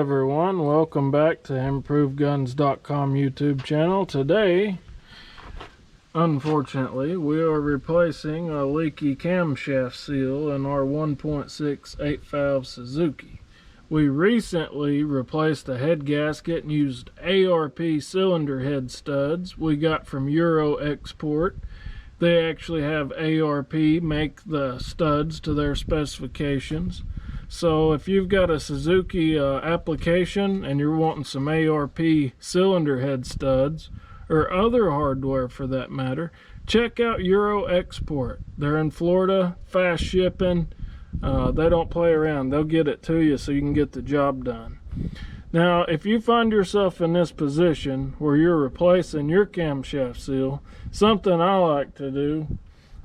Hello everyone, welcome back to ImprovedGuns.com YouTube channel. Today, unfortunately, we are replacing a leaky camshaft seal in our 1.6 8-valve Suzuki. We recently replaced the head gasket and used ARP cylinder head studs we got from Euro Export. They actually have ARP make the studs to their specifications. So if you've got a Suzuki application and you're wanting some ARP cylinder head studs, or other hardware for that matter, check out Euro Export. They're in Florida, fast shipping. They don't play around. They'll get it to you so you can get the job done. Now, if you find yourself in this position where you're replacing your camshaft seal, something I like to do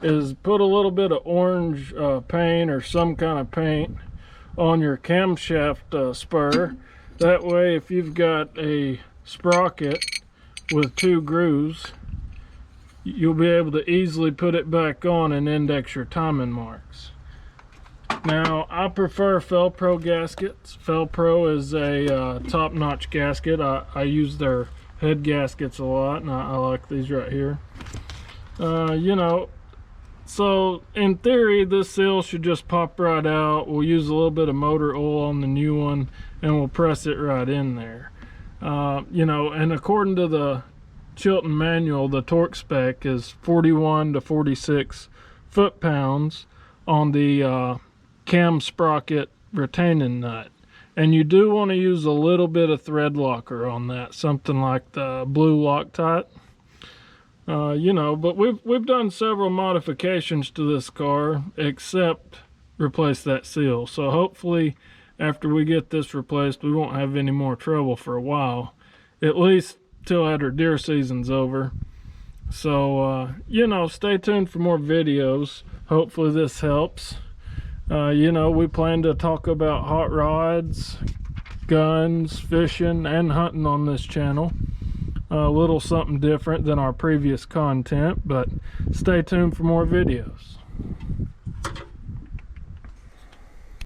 is put a little bit of orange paint or some kind of paint on your camshaft spur. That way, if you've got a sprocket with 2 grooves, you'll be able to easily put it back on and index your timing marks. Now, I prefer Fel-Pro gaskets. Fel-Pro is a top-notch gasket. I use their head gaskets a lot, and I like these right here. You know, so in theory, this seal should just pop right out. We'll use a little bit of motor oil on the new one, and we'll press it right in there. You know, and according to the Chilton manual, the torque spec is 41 to 46 foot-pounds on the cam sprocket retaining nut. And you do want to use a little bit of thread locker on that, something like the blue Loctite. You know, but we've done several modifications to this car except replace that seal. So hopefully after we get this replaced, we won't have any more trouble for a while, at least till after deer season's over. So you know, stay tuned for more videos. Hopefully this helps. You know, we plan to talk about hot rods, guns, fishing, and hunting on this channel. A little something different than our previous content, but stay tuned for more videos.